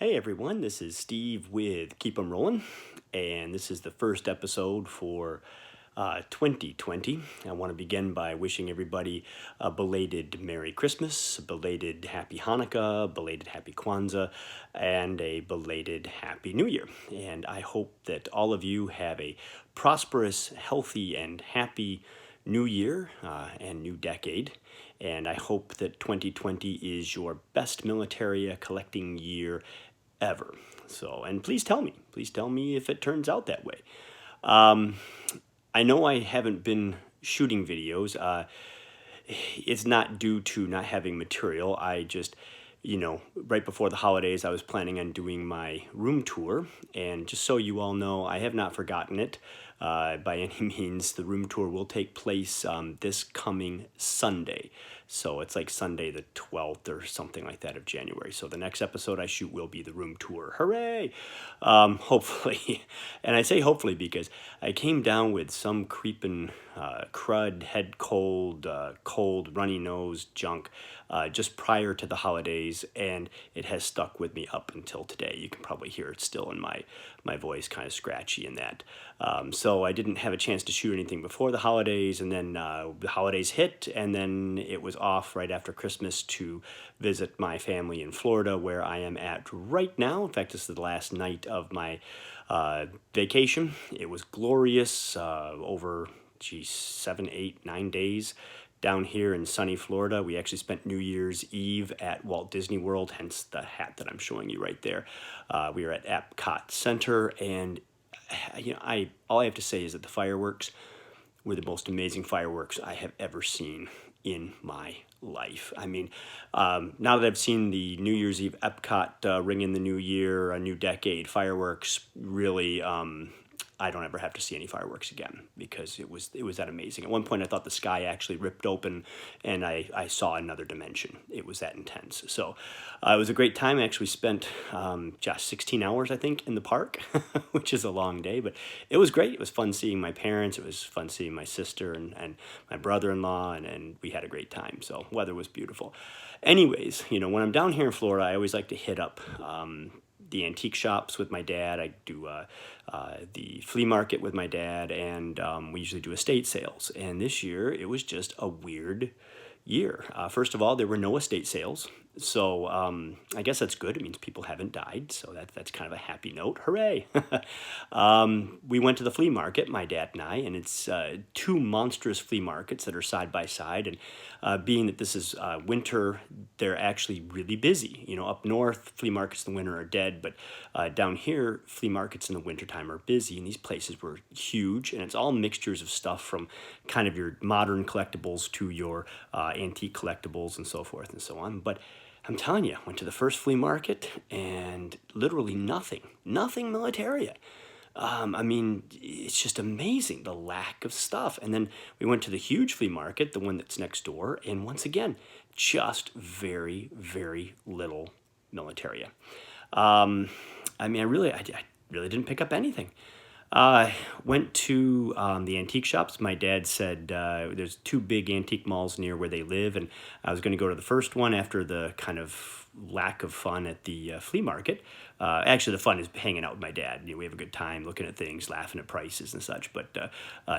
Hey everyone, this is Steve with Keep 'em Rolling, and this is the first episode for 2020. I want to begin by wishing everybody a belated Merry Christmas, a belated Happy Hanukkah, belated Happy Kwanzaa, and a belated Happy New Year. And I hope that all of you have a prosperous, healthy, and happy new year and new decade. And I hope that 2020 is your best military collecting year ever. So, and please tell me if it turns out that way. I know I haven't been shooting videos. It's not due to not having material. I just, right before the holidays, I was planning on doing my room tour. And just so you all know, I have not forgotten it by any means. The room tour will take place this coming Sunday. So it's like Sunday the 12th or something like that of January. So the next episode I shoot will be the room tour. Hooray! Hopefully. And I say hopefully because I came down with some creeping crud, head cold, cold, runny nose junk just prior to the holidays, and it has stuck with me up until today. You can probably hear it still in my voice, kind of scratchy in that. So I didn't have a chance to shoot anything before the holidays, and then the holidays hit, and then it was off right after Christmas to visit my family in Florida, where I am at right now. In fact, this is the last night of my vacation. It was glorious over 7, 8, 9 days down here in sunny Florida. We actually spent New Year's Eve at Walt Disney World, hence the hat that I'm showing you right there. We were at Epcot Center, and all I have to say is that the fireworks were the most amazing fireworks I have ever seen in my life. I mean, now that I've seen the New Year's Eve Epcot ring in the new year, a new decade fireworks, really, I don't ever have to see any fireworks again because it was that amazing. At one point, I thought the sky actually ripped open, and I saw another dimension. It was that intense. So it was a great time. I actually spent just 16 hours, I think, in the park, which is a long day, but it was great. It was fun seeing my parents. It was fun seeing my sister and my brother-in-law, and we had a great time. So weather was beautiful. Anyways, when I'm down here in Florida, I always like to hit up the antique shops with my dad. I do the flea market with my dad, and we usually do estate sales. And this year, it was just a weird year. First of all, there were no estate sales. So I guess that's good. It means people haven't died. So that's kind of a happy note. Hooray. We went to the flea market, my dad and I, and it's two monstrous flea markets that are side by side. And being that this is winter, they're actually really busy. Up north, flea markets in the winter are dead, but down here, flea markets in the wintertime are busy. And these places were huge, and it's all mixtures of stuff from kind of your modern collectibles to your antique collectibles and so forth and so on. But I'm telling you, I went to the first flea market and literally nothing militaria. I mean, it's just amazing, the lack of stuff. And then we went to the huge flea market, the one that's next door, and once again, just very, very little militaria. I mean, I really didn't pick up anything. Went to the antique shops. My dad said there's two big antique malls near where they live, and I was going to go to the first one after the kind of lack of fun at the flea market. Actually, the fun is hanging out with my dad. We have a good time looking at things, laughing at prices and such, but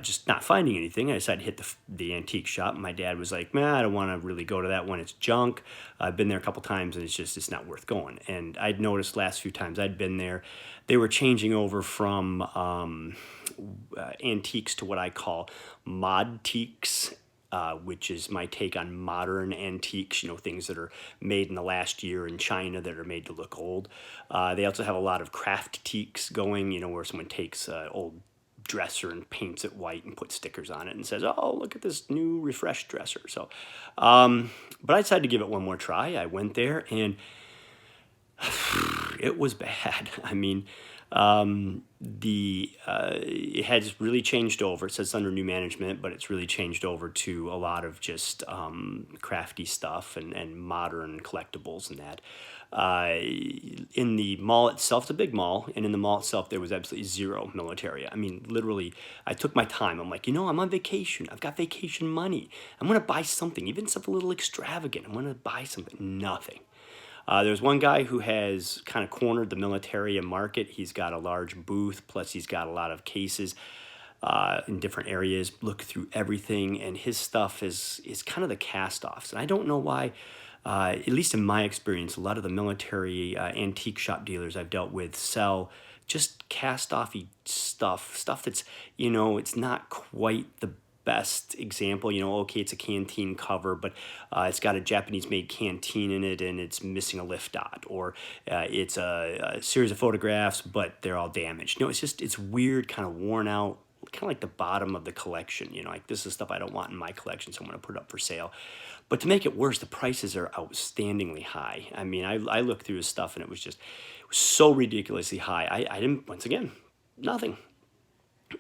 just not finding anything. I decided to hit the antique shop. My dad was like, man, I don't want to really go to that one. It's junk. I've been there a couple times, and it's not worth going. And I'd noticed last few times I'd been there, they were changing over from antiques to what I call mod-tiques, which is my take on modern antiques, things that are made in the last year in China that are made to look old. They also have a lot of craft-tiques going, where someone takes an old dresser and paints it white and puts stickers on it and says, oh, look at this new refreshed dresser. So, but I decided to give it one more try. I went there, and it was bad. I mean, it has really changed over. It says under new management, but it's really changed over to a lot of just crafty stuff and modern collectibles and that. In the mall itself, it's a big mall, and in the mall itself, there was absolutely zero militaria. I mean, literally, I took my time. I'm like, I'm on vacation. I've got vacation money. I'm going to buy something, even something a little extravagant. I'm going to buy something. Nothing. There's one guy who has kind of cornered the military market. He's got a large booth, plus he's got a lot of cases in different areas, look through everything, and his stuff is kind of the cast-offs. And I don't know why, at least in my experience, a lot of the military antique shop dealers I've dealt with sell just cast-offy stuff that's, it's not quite the best example. Okay, it's a canteen cover, but it's got a Japanese-made canteen in it, and it's missing a lift dot, or it's a series of photographs, but they're all damaged. It's weird, kind of worn out, kind of like the bottom of the collection. Like, this is stuff I don't want in my collection, so I'm going to put it up for sale. But to make it worse, the prices are outstandingly high. I mean, I looked through his stuff, and it was so ridiculously high. I didn't, once again, nothing.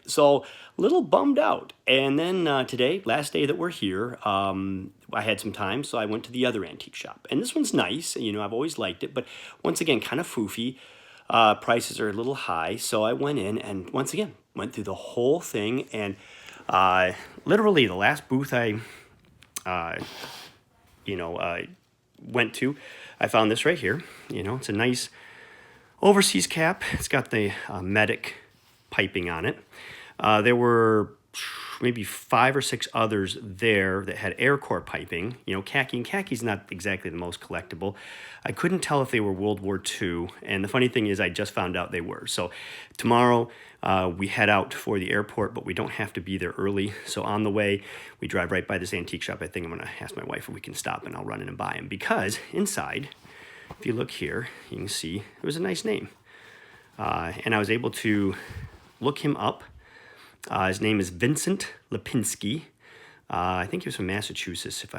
So a little bummed out. And then today, last day that we're here, I had some time, so I went to the other antique shop. And this one's nice. I've always liked it, but once again, kind of foofy. Prices are a little high, so I went in and once again went through the whole thing. And literally the last booth I went to, I found this right here. It's a nice overseas cap. It's got the medic piping on it. There were maybe 5 or 6 others there that had Air Corps piping. Khaki, and khaki's not exactly the most collectible. I couldn't tell if they were World War II, and the funny thing is I just found out they were. So tomorrow we head out for the airport, but we don't have to be there early. So on the way, we drive right by this antique shop. I think I'm going to ask my wife if we can stop, and I'll run in and buy them, because inside, if you look here, you can see it was a nice name. And I was able to look him up. His name is Vincent Lipinski. I think he was from Massachusetts, if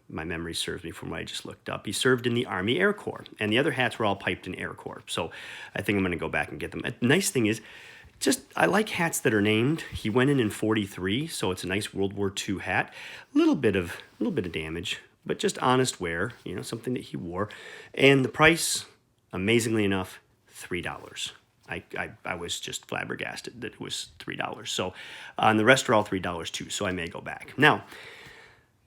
my memory serves me from what I just looked up. He served in the Army Air Corps, and the other hats were all piped in Air Corps. So I think I'm going to go back and get them. The nice thing is, I like hats that are named. He went in 43, so it's a nice World War II hat. A little bit of damage, but just honest wear. Something that he wore, and the price, amazingly enough, $3. I was just flabbergasted that it was $3. So, and the rest are all $3 too, so I may go back. Now,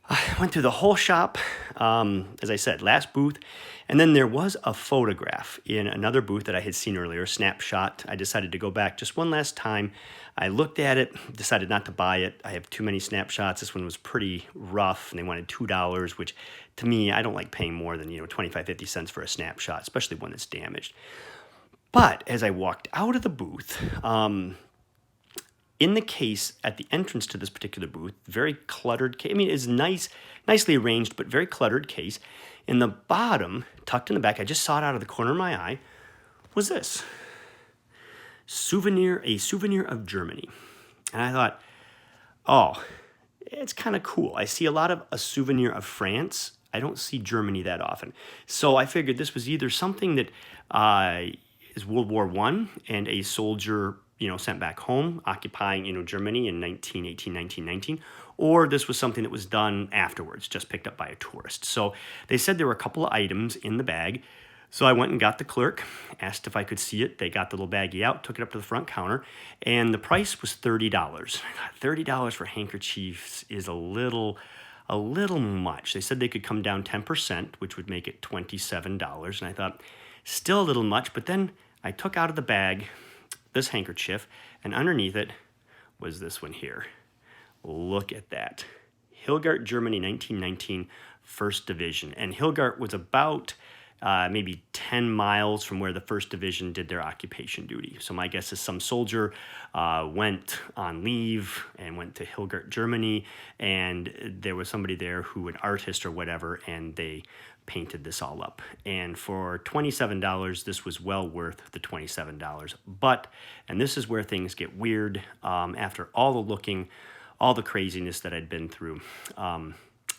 I went through the whole shop, as I said, last booth, and then there was a photograph in another booth that I had seen earlier, snapshot. I decided to go back just one last time. I looked at it, decided not to buy it. I have too many snapshots. This one was pretty rough, and they wanted $2, which to me, I don't like paying more than 25, 50 cents for a snapshot, especially one that's damaged. But as I walked out of the booth, in the case at the entrance to this particular booth, very cluttered case. I mean, it's nicely arranged, but very cluttered case. In the bottom, tucked in the back, I just saw it out of the corner of my eye, was this. A souvenir of Germany. And I thought, oh, it's kind of cool. I see a lot of a souvenir of France. I don't see Germany that often. So I figured this was either something that is World War I and a soldier, sent back home, occupying, Germany in 1918, 1919, or this was something that was done afterwards, just picked up by a tourist. So they said there were a couple of items in the bag. So I went and got the clerk, asked if I could see it. They got the little baggie out, took it up to the front counter, and the price was $30. $30 for handkerchiefs is a little much. They said they could come down 10%, which would make it $27. And I thought, still a little much, but then I took out of the bag this handkerchief, and underneath it was this one here. Look at that. Hilgart, Germany, 1919, 1st Division. And Hilgart was about maybe 10 miles from where the 1st Division did their occupation duty. So my guess is some soldier went on leave and went to Hilgart, Germany, and there was somebody there who, an artist or whatever, and they painted this all up. And for $27, this was well worth the $27. But, and this is where things get weird, after all the looking, all the craziness that I'd been through,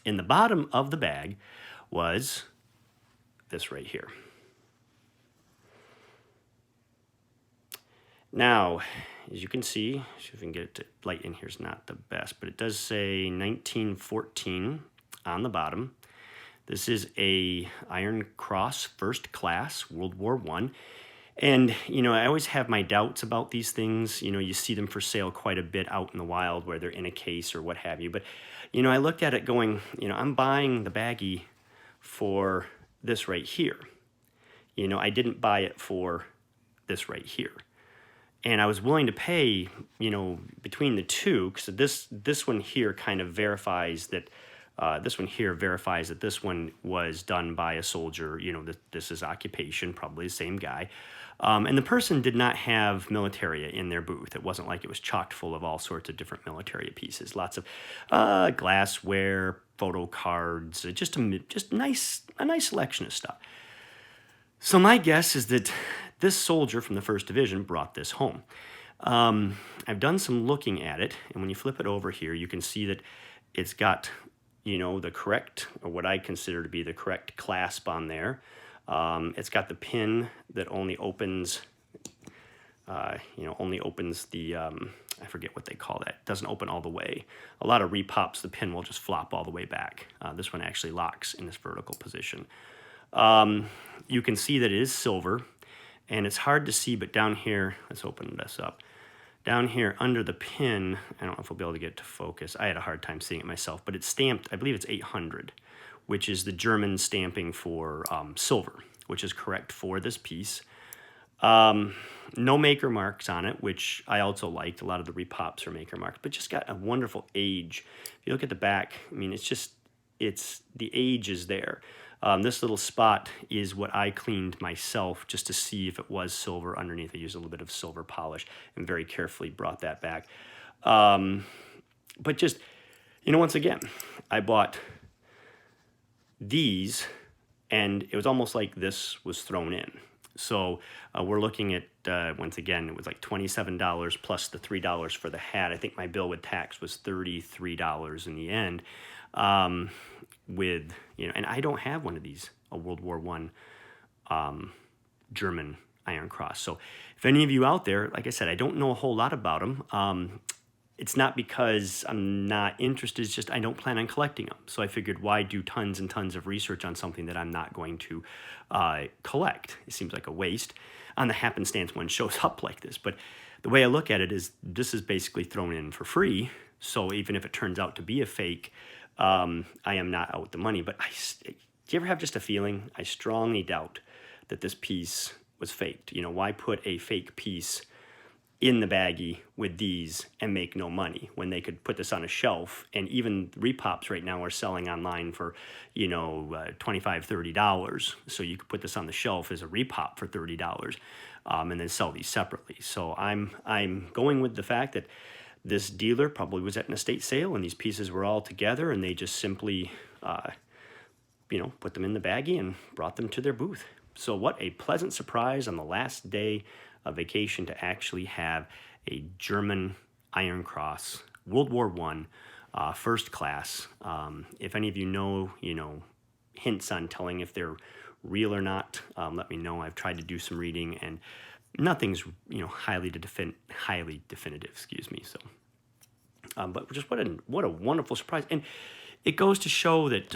in the bottom of the bag was this right here. Now, as you can see, see if we can get it to light in here is not the best, but it does say 1914 on the bottom. This is a Iron Cross First Class, World War I. And, I always have my doubts about these things. You see them for sale quite a bit out in the wild where they're in a case or what have you. But, I looked at it going, I'm buying the baggie for this right here. You know, I didn't buy it for this right here. And I was willing to pay, you know, between the two, because this one here kind of verifies that, this one here verifies that this one was done by a soldier. You know, this is occupation, probably the same guy. And the person did not have militaria in their booth. It wasn't like it was chocked full of all sorts of different militaria pieces. Lots of glassware, photo cards, just a nice selection of stuff. So my guess is that this soldier from the 1st Division brought this home. I've done some looking at it, and when you flip it over here, you can see that it's got, you know, the correct, or what I consider to be the correct clasp on there. It's got the pin that only opens, only opens the, I forget what they call that. It doesn't open all the way. A lot of repops, the pin will just flop all the way back. This one actually locks in this vertical position. You can see that it is silver, and it's hard to see, but down here, let's open this up. Down here under the pin, I don't know if we'll be able to get it to focus. I had a hard time seeing it myself, but it's stamped, I believe it's 800, which is the German stamping for silver, which is correct for this piece. No maker marks on it, which I also liked. A lot of the repops are maker marks, but just got a wonderful age. If you look at the back, I mean, the age is there. This little spot is what I cleaned myself just to see if it was silver underneath. I used a little bit of silver polish and very carefully brought that back. But just, you know, once again, I bought these, and it was almost like this was thrown in. So we're looking at, once again, it was like $27 plus the $3 for the hat. I think my bill with tax was $33 in the end. With, you know, and I don't have one of these, a World War I German Iron Cross. So if any of you out there, like I said, I don't know a whole lot about them. It's not because I'm not interested, it's just I don't plan on collecting them. So I figured, why do tons and tons of research on something that I'm not going to collect? It seems like a waste. On the happenstance one shows up like this. But the way I look at it is, this is basically thrown in for free. So even if it turns out to be a fake, I am not out the money. But do you ever have just a feeling? I strongly doubt that this piece was faked. You know, why put a fake piece in the baggie with these and make no money when they could put this on a shelf? And even repops right now are selling online for, you know, $25, $30. So you could put this on the shelf as a repop for $30, and then sell these separately. So I'm going with the fact that this dealer probably was at an estate sale and these pieces were all together, and they just simply, put them in the baggie and brought them to their booth. So what a pleasant surprise on the last day of vacation to actually have a German Iron Cross, World War I, first class. If any of you know, hints on telling if they're real or not, let me know. I've tried to do some reading, and nothing's, highly definitive, excuse me. So, but just what a wonderful surprise. And it goes to show that,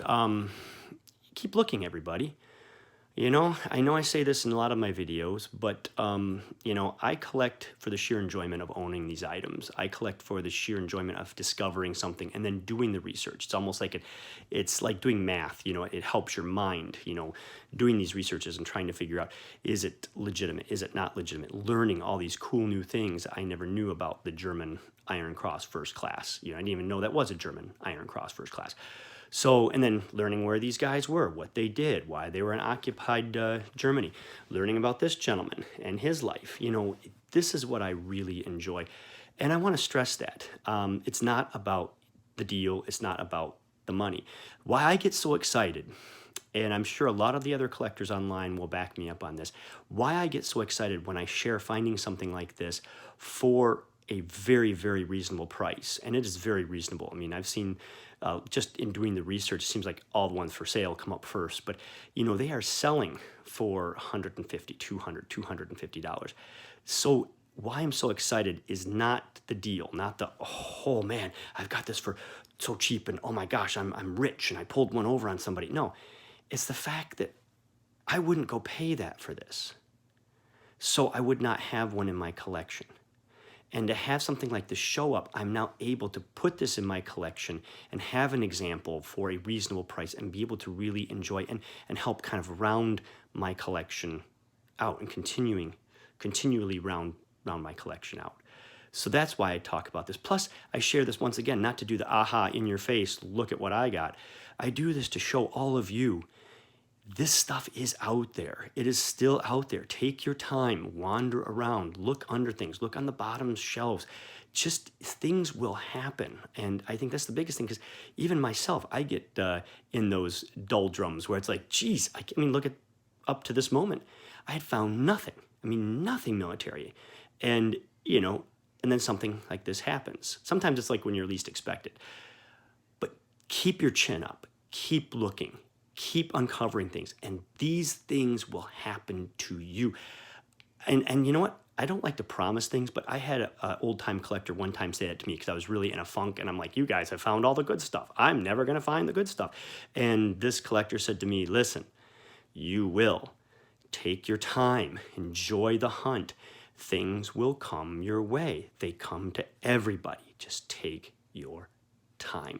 keep looking, everybody. I know I say this in a lot of my videos, but, I collect for the sheer enjoyment of owning these items. I collect for the sheer enjoyment of discovering something and then doing the research. It's almost like it's like doing math, it helps your mind, doing these researches and trying to figure out, is it legitimate? Is it not legitimate? Learning all these cool new things I never knew about the German Iron Cross first class. I didn't even know that was a German Iron Cross first class. So, and then learning where these guys were, what they did, why they were in occupied Germany, learning about this gentleman and his life. This is what I really enjoy. And I want to stress that. It's not about the deal. It's not about the money. Why I get so excited, and I'm sure a lot of the other collectors online will back me up on this, why I get so excited when I share finding something like this for a very, very reasonable price. And it is very reasonable. I mean, I've seen, just in doing the research, it seems like all the ones for sale come up first. But, they are selling for $150, $200, $250. So why I'm so excited is not the deal, not the, oh man, I've got this for so cheap, and oh my gosh, I'm rich and I pulled one over on somebody. No, it's the fact that I wouldn't go pay that for this. So I would not have one in my collection. And to have something like this show up, I'm now able to put this in my collection and have an example for a reasonable price and be able to really enjoy and help kind of round my collection out and continually round my collection out. So that's why I talk about this. Plus, I share this once again, not to do the aha in your face, look at what I got. I do this to show all of you this stuff is out there. It is still out there. Take your time, wander around, look under things, look on the bottom shelves. Just things will happen. And I think that's the biggest thing, because even myself, I get in those doldrums where it's like, geez, I mean, look at up to this moment, I had found nothing. I mean, nothing military. And, you know, and then something like this happens. Sometimes it's like when you're least expected. But keep your chin up, keep looking, keep uncovering things, and these things will happen to you. And you know what? I don't like to promise things, but I had an old-time collector one time say that to me because I was really in a funk, and I'm like, you guys have found all the good stuff. I'm never going to find the good stuff. And this collector said to me, listen, you will. Take your time. Enjoy the hunt. Things will come your way. They come to everybody. Just take your time.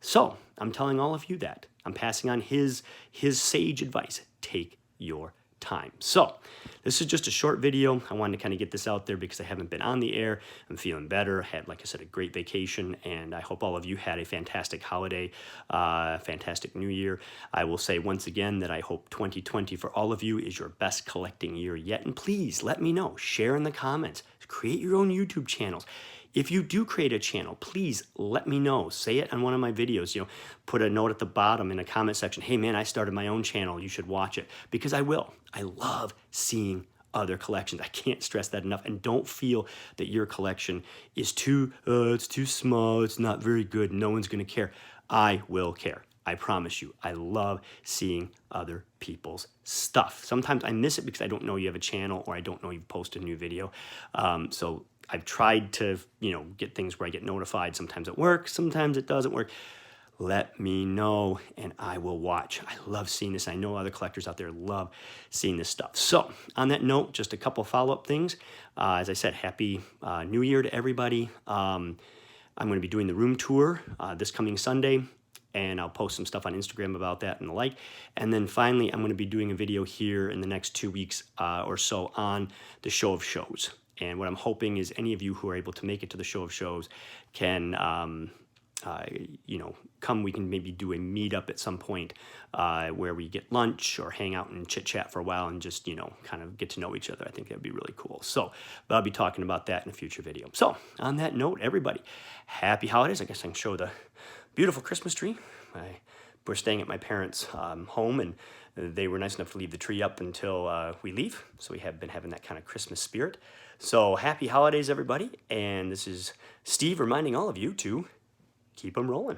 So I'm telling all of you that. I'm passing on his sage advice. Take your time. So this is just a short video. I wanted to kind of get this out there because I haven't been on the air. I'm feeling better. Had, like I said, a great vacation, and I hope all of you had a fantastic holiday, fantastic new year. I will say once again that I hope 2020 for all of you is your best collecting year yet. And please let me know. Share in the comments. Create your own YouTube channels. If you do create a channel, please let me know. Say it on one of my videos, you know, put a note at the bottom in a comment section. Hey man, I started my own channel. You should watch it, because I will. I love seeing other collections. I can't stress that enough. And don't feel that your collection is it's too small. It's not very good. No one's going to care. I will care. I promise you. I love seeing other people's stuff. Sometimes I miss it because I don't know you have a channel, or I don't know you've posted a new video. So I've tried to, you know, get things where I get notified. Sometimes it works, sometimes it doesn't work. Let me know and I will watch. I love seeing this. I know other collectors out there love seeing this stuff. So on that note, just a couple follow-up things. As I said, Happy New Year to everybody. I'm going to be doing the room tour this coming Sunday, and I'll post some stuff on Instagram about that and the like. And then finally, I'm going to be doing a video here in the next 2 weeks or so on the Show of Shows. And what I'm hoping is any of you who are able to make it to the Show of Shows can, you know, come. We can maybe do a meetup at some point where we get lunch or hang out and chit chat for a while and just, you know, kind of get to know each other. I think that'd be really cool. So, but I'll be talking about that in a future video. So on that note, everybody, happy holidays. I guess I can show the beautiful Christmas tree. We're staying at my parents' home, and they were nice enough to leave the tree up until we leave. So we have been having that kind of Christmas spirit. So happy holidays, everybody. And this is Steve reminding all of you to keep them rolling.